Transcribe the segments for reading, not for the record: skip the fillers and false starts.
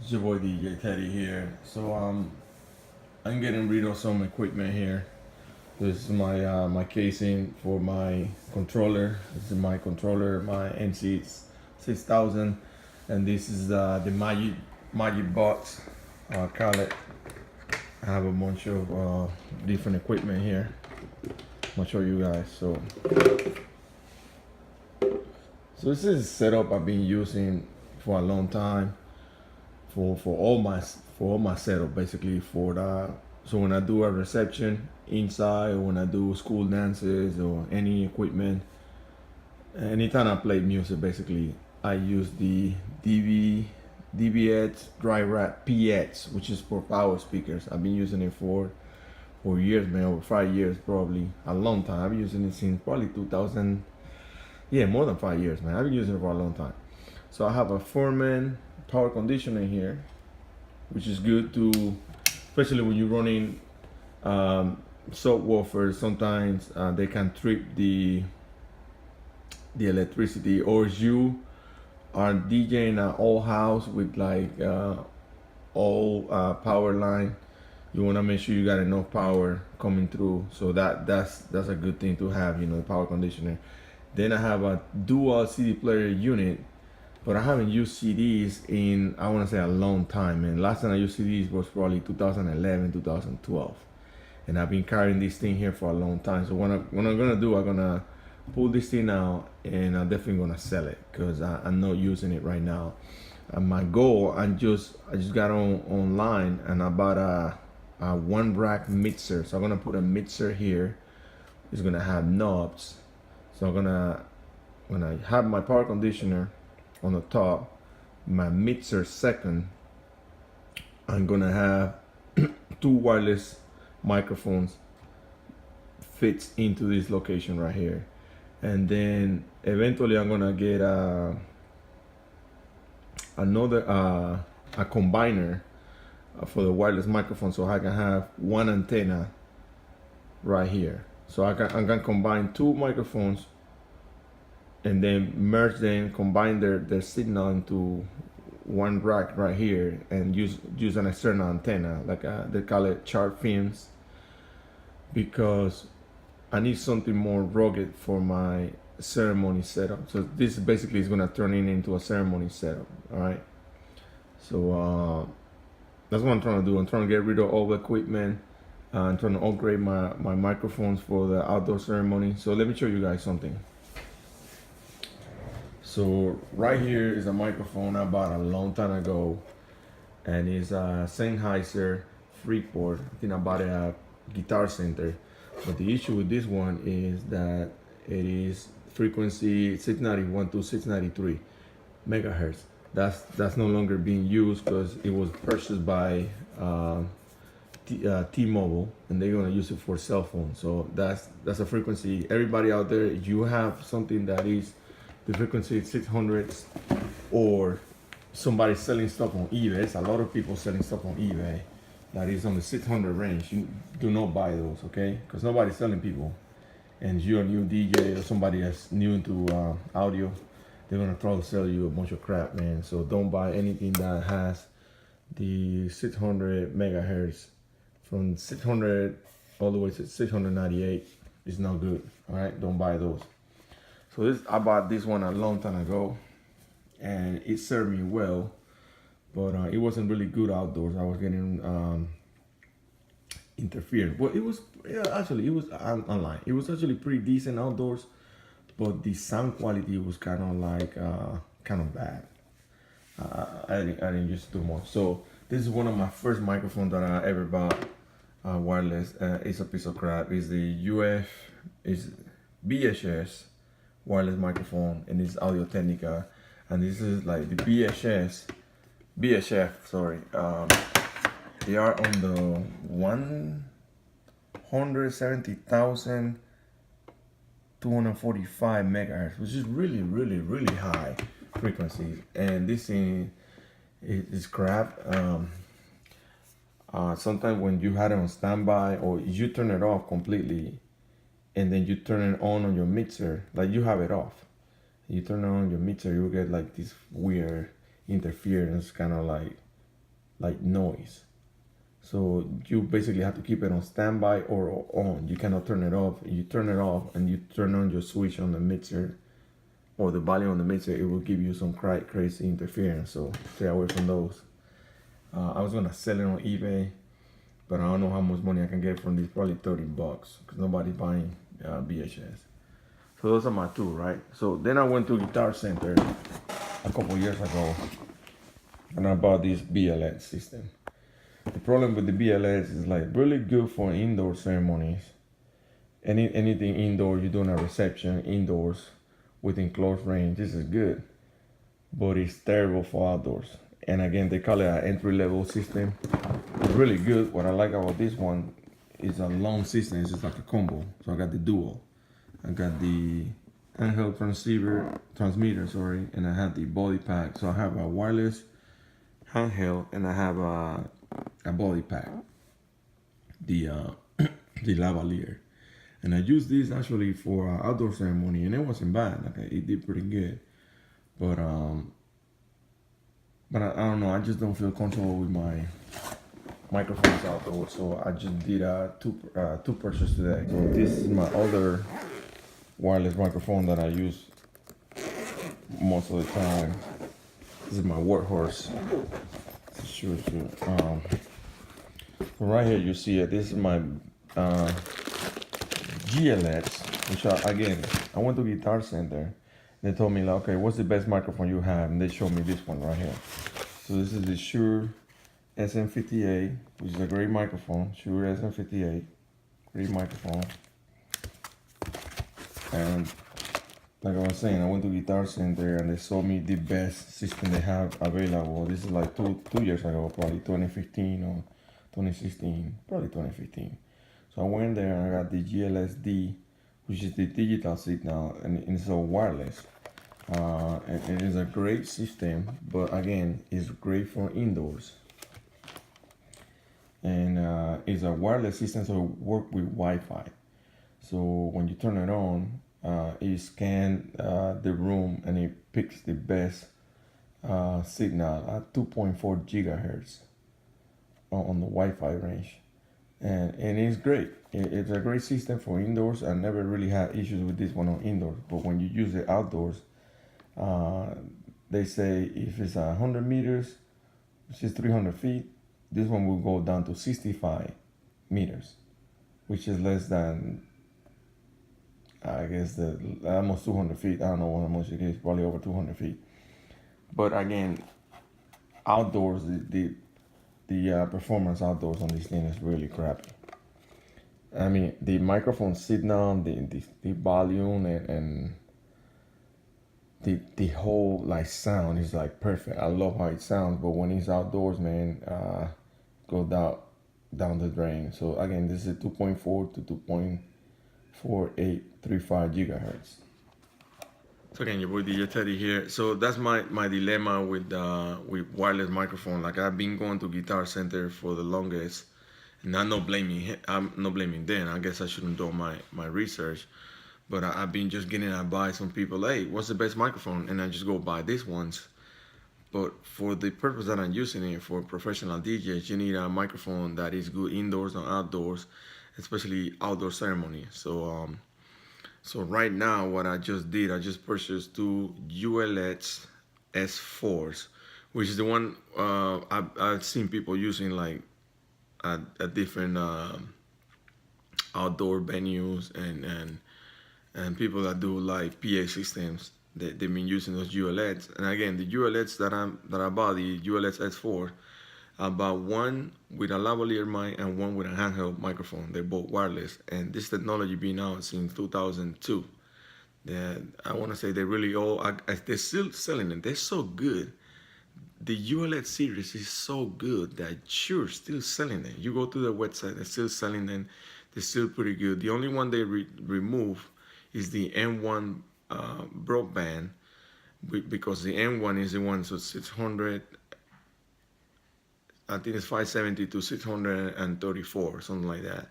It's your boy DJ Teddy here. So I'm getting rid of some equipment here. This is my casing for my controller. This is my controller, my NC 6000, and this is the Magic Box collet. I have a bunch of different equipment here. I'm gonna show you guys. So this is a setup I've been using for a long time. For all my setup basically for the so when I do a reception inside or when I do school dances or any equipment, anytime I play music basically I use the DVX Dry Wrap PX, which is for power speakers. I've been using it for years, man, over 5 years, probably a long time. I've been using it since probably 2000. Yeah, more than 5 years, man. I've been using it for a long time. So I have a Foreman power conditioner here, which is good to, especially when you're running subwoofers. Sometimes they can trip the electricity, or if you are DJing an old house with like old power line, you want to make sure you got enough power coming through. So that's a good thing to have, the power conditioner. Then I have a dual CD player unit, but I haven't used CDs in, I want to say, a long time. And last time I used CDs was probably 2011, 2012. And I've been carrying this thing here for a long time. So what I'm gonna do, I'm gonna pull this thing out, and I'm definitely gonna sell it because I'm not using it right now. And my goal, I just got online and I bought a one rack mixer. So I'm gonna put a mixer here. It's gonna have knobs. So I'm gonna, when I have my power conditioner on the top, my mixer second, I'm gonna have two wireless microphones fits into this location right here. And then eventually I'm gonna get another a combiner for the wireless microphone, so I can have one antenna right here. So I'm gonna combine two microphones and then merge them, combine their signal into one rack right here, and use an external antenna, like they call it chart films, because I need something more rugged for my ceremony setup. So this basically is gonna turn into a ceremony setup. All right. So that's what I'm trying to do. I'm trying to get rid of all the equipment. I'm trying to upgrade my microphones for the outdoor ceremony. So let me show you guys something. So right here is a microphone I bought a long time ago, and it's a Sennheiser Freeport. I think I bought it at Guitar Center. But the issue with this one is that it is frequency 691 to 693 megahertz. That's no longer being used because it was purchased by T-Mobile, and they're gonna use it for cell phone. So that's a frequency. Everybody out there, you have something that is the frequency 600, or somebody selling stuff on eBay. There's a lot of people selling stuff on eBay that is on the 600 range. You do not buy those, okay? Because nobody's selling people. And you're a new DJ or somebody that's new into audio, they're gonna try to sell you a bunch of crap, man. So don't buy anything that has the 600 megahertz. From 600 all the way to 698 is not good. All right, don't buy those. So I bought this one a long time ago, and it served me well, but it wasn't really good outdoors. I was getting interfered. Well, it was, yeah, actually, it was online. It was actually pretty decent outdoors, but the sound quality was kind of like kind of bad. I didn't use it too much. So this is one of my first microphones that I ever bought, wireless. It's a piece of crap. It's the is BHS wireless microphone, and it's Audio Technica, and this is like the BHF, sorry. They are on the 170,245 megahertz, which is really high frequencies. And this thing is crap. Sometimes when you had it on standby, or you turn it off completely, and then you turn it on your mixer, like you have it off, you turn on your mixer, you get like this weird interference, kind of like like noise. So you basically have to keep it on standby or on. You cannot turn it off. You turn it off and you turn on your switch on the mixer or the volume on the mixer, it will give you some crazy interference. So stay away from those. I was gonna sell it on eBay, but I don't know how much money I can get from these. Probably $30 because nobody's buying BHS. So those are my two, right? So then I went to Guitar Center a couple years ago, and I bought this BLS system. The problem with the BLS is like really good for indoor ceremonies. Anything indoor, you're doing a reception indoors within close range, this is good. But it's terrible for outdoors. And again, they call it an entry-level system. It's really good. What I like about this one is a long system. It's just like a combo. So I got the dual. I got the handheld transmitter, and I have the body pack. So I have a wireless handheld and I have a body pack, the the lavalier. And I used this actually for outdoor ceremony, and it wasn't bad. Like it did pretty good, but I don't know. I just don't feel comfortable with my microphones outdoors, so I just did two purchases today. So this is my other wireless microphone that I use most of the time. This is my workhorse. Sure. So right here you see it. This is my GLX, which I went to Guitar Center. They told me like, okay, what's the best microphone you have? And they showed me this one right here. So this is the Shure SM58, which is a great microphone. Shure SM58, great microphone. And like I was saying, I went to Guitar Center and they sold me the best system they have available. This is like two years ago, probably 2015 or 2016, probably 2015. So I went there and I got the GLSD, which is the digital signal, and it's all wireless. And it is a great system, but again, it's great for indoors. And it's a wireless system, so it works with Wi-Fi. So when you turn it on, it scans the room and it picks the best signal at 2.4 gigahertz on the Wi-Fi range. And it's great. It's a great system for indoors. I never really had issues with this one on indoors, but when you use it outdoors, they say if it's 100 meters, which is 300 feet, this one will go down to 65 meters, which is less than, I guess, almost 200 feet. I don't know how much it is, probably over 200 feet. But again, outdoors, the performance outdoors on this thing is really crappy. I mean, the microphone signal, the volume, and the whole like sound is like perfect. I love how it sounds, but when it's outdoors, man, go down the drain. So again, this is 2.4 to 2.4835 gigahertz. So again, your boy DJ Teddy here. So that's my dilemma with wireless microphone. Like I've been going to Guitar Center for the longest, and I'm not blaming them. I guess I shouldn't do my research, but I've been just getting advice from people. Hey, what's the best microphone? And I just go buy these ones. But for the purpose that I'm using it for professional DJs, you need a microphone that is good indoors and outdoors, especially outdoor ceremony. So right now, what I just did, I just purchased two ULX S4s, which is the one I've seen people using like at different outdoor venues and people that do like PA systems. They've been using those ULX. And again, the ULX that I bought, the ULX S4, I bought one with a lavalier mic and one with a handheld microphone. They're both wireless, and this technology been out since 2002. I want to say they really they're still selling it. They're so good. The ULX series is so good that Shure still selling it. You go to their website, they're still selling them. They're still pretty good. The only one they remove is the M1 broadband, because the M1 is the one so 600. I think it's 570 to 634, something like that.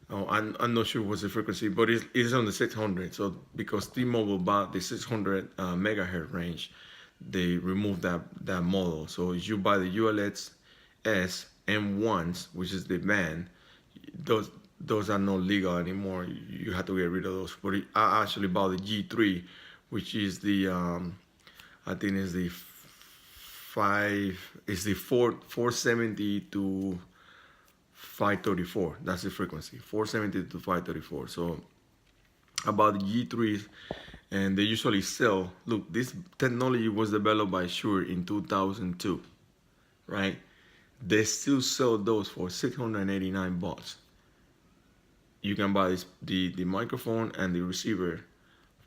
Oh, I'm not sure what's the frequency, but it's on the 600. So because T-Mobile bought the 600 megahertz range, they removed that model. So if you buy the ULX S M1s, which is the band, those those are not legal anymore. You have to get rid of those. But I actually bought the G3, which is the I think is the five is the 470 to 534. That's the frequency, 470 to 534. So about the G3s, and they usually sell. Look, this technology was developed by Shure in 2002, right? They still sell those for 689 bucks. You can buy the microphone and the receiver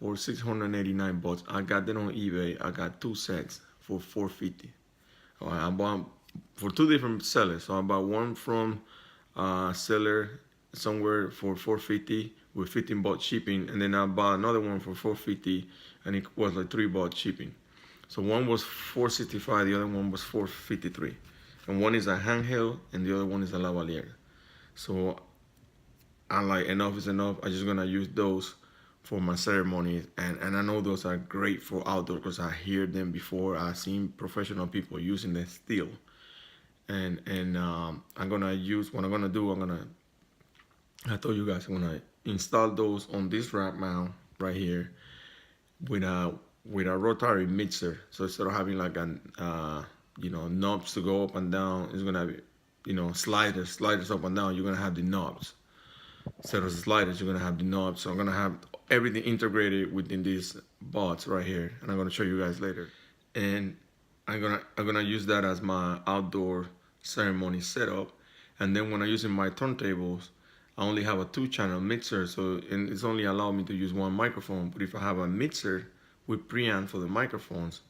for 689 bucks. I got them on eBay. I got two sets for 450. All right, I bought for two different sellers. So I bought one from seller somewhere for 450 with 15 bucks shipping, and then I bought another one for 450, and it was like 3 bucks shipping. So one was 465, the other one was 453, and one is a handheld, and the other one is a lavalier. So I'm like, enough is enough. I'm just gonna use those for my ceremonies, and I know those are great for outdoor because I hear them before. I've seen professional people using them still, and I'm gonna use what I'm gonna do. I told you guys I'm gonna install those on this rack mount right here with a rotary mixer. So instead of having like an knobs to go up and down, it's gonna be sliders up and down. You're gonna have the knobs. Instead of sliders, you're gonna have the knobs. So I'm gonna have everything integrated within these bots right here, and I'm gonna show you guys later. And I'm gonna use that as my outdoor ceremony setup. And then when I'm using my turntables, I only have a 2-channel mixer, so and it's only allowed me to use one microphone. But if I have a mixer with preamp for the microphones,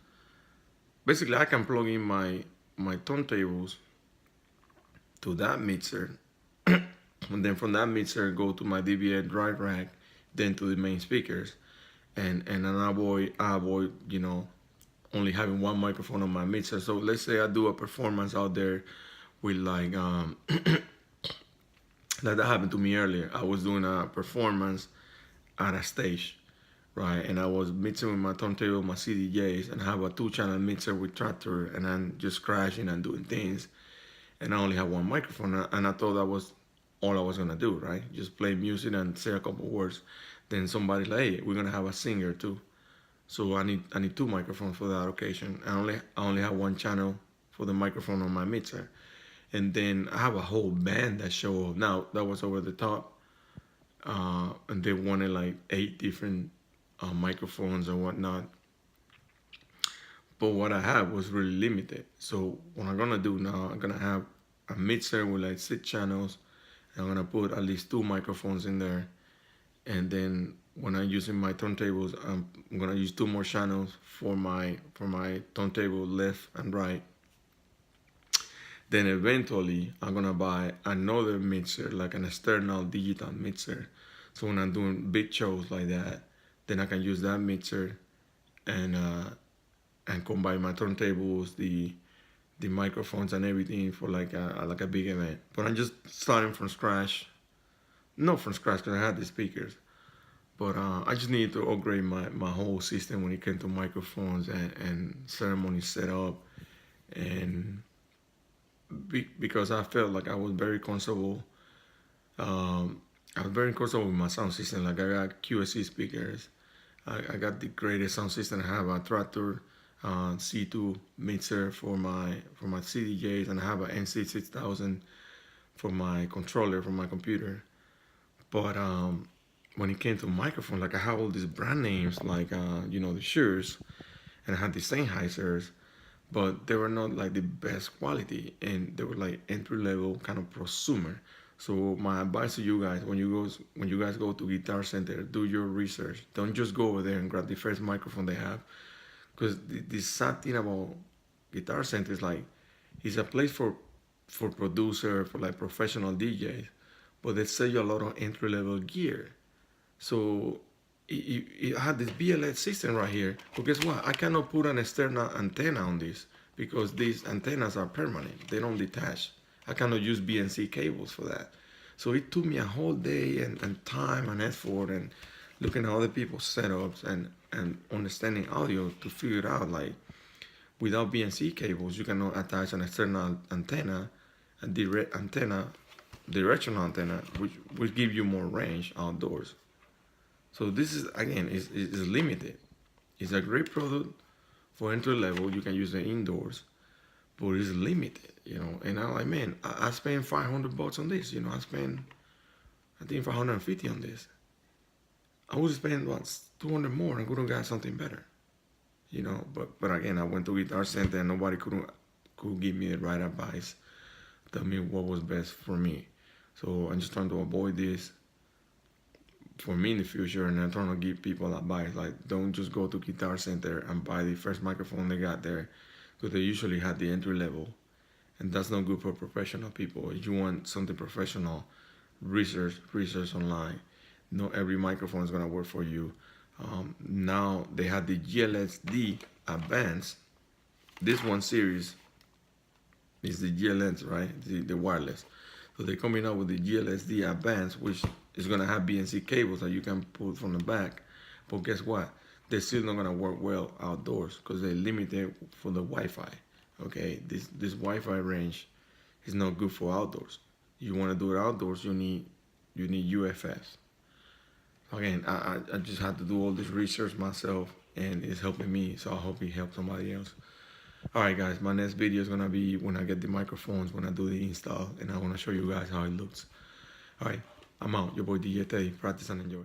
basically I can plug in my turntables to that mixer, and then from that mixer go to my DBA drive rack, then to the main speakers, and then I avoid only having one microphone on my mixer. So let's say I do a performance out there with like like that happened to me earlier. I was doing a performance at a stage, right? And I was mixing with my turntable, my CDJs, and I have a 2-channel mixer with Traktor, and I'm just crashing and doing things. And I only have one microphone, and I thought that was all I was gonna do, right? Just play music and say a couple words. Then somebody's like, "Hey, we're gonna have a singer too." So I need 2 microphones for that occasion. I only have 1 channel for the microphone on my mixer. And then I have a whole band that show up. Now that was over the top, and they wanted like 8 different microphones and whatnot. But what I had was really limited. So what I'm gonna do now, I'm gonna have a mixer with like 6 channels. And I'm gonna put at least 2 microphones in there, and then when I'm using my turntables, I'm gonna use 2 more channels for my turntable left and right. Then eventually, I'm gonna buy another mixer, like an external digital mixer. So when I'm doing big shows like that, then I can use that mixer and combine my turntables, the microphones and everything for like a big event. But I'm just starting from scratch. Not from scratch because I had the speakers, but I just needed to upgrade my whole system when it came to microphones and ceremony setup, and because I felt like I was very comfortable. I was very comfortable with my sound system. Like I got QSC speakers. I got the greatest sound system. I have a Traktor C2 mixer for my CDJs, and I have an NC6000 for my controller for my computer. But when it came to microphone, like I have all these brand names, like the Shure, and I had the Sennheisers, but they were not like the best quality, and they were like entry level kind of prosumer. So my advice to you guys, when you guys go to Guitar Center, do your research. Don't just go over there and grab the first microphone they have, because the sad thing about Guitar Center is like it's a place for producer, for like professional DJs, but they sell you a lot of entry level gear. So it had this BLS system right here. But guess what? I cannot put an external antenna on this because these antennas are permanent. They don't detach. I cannot use BNC cables for that. So it took me a whole day and time and effort and looking at other people's setups and understanding audio to figure out like without BNC cables, you cannot attach an external antenna, a direct antenna, directional antenna, which give you more range outdoors. So this is again is limited. It's a great product for entry level. You can use it indoors, but it's limited, you know. And I'm like, man, I spent $500 on this, you know. I think 550 on this. I would spend what 200 more and could have got something better, you know. But again, I went to Guitar Center and nobody could give me the right advice, tell me what was best for me. So I'm just trying to avoid this for me in the future, and I'm trying to give people advice like, don't just go to Guitar Center and buy the first microphone they got there, because they usually have the entry level, and that's not good for professional people. If you want something professional, research online. Not every microphone is gonna work for you. Now they have the GLSD Advanced. This one series is the GLS, right? The wireless. So they're coming out with the GLSD Advanced, which is gonna have BNC cables that you can pull from the back. But guess what? They're still not gonna work well outdoors because they're limited for the Wi-Fi. Okay, this Wi-Fi range is not good for outdoors. You want to do it outdoors, you need UFS. Again, I just had to do all this research myself, and it's helping me. So I hope it helps somebody else. All right, guys, my next video is gonna be when I get the microphones, when I do the install, and I want to show you guys how it looks. All right, I'm out. Your boy DJ Teddy. Practice and enjoy.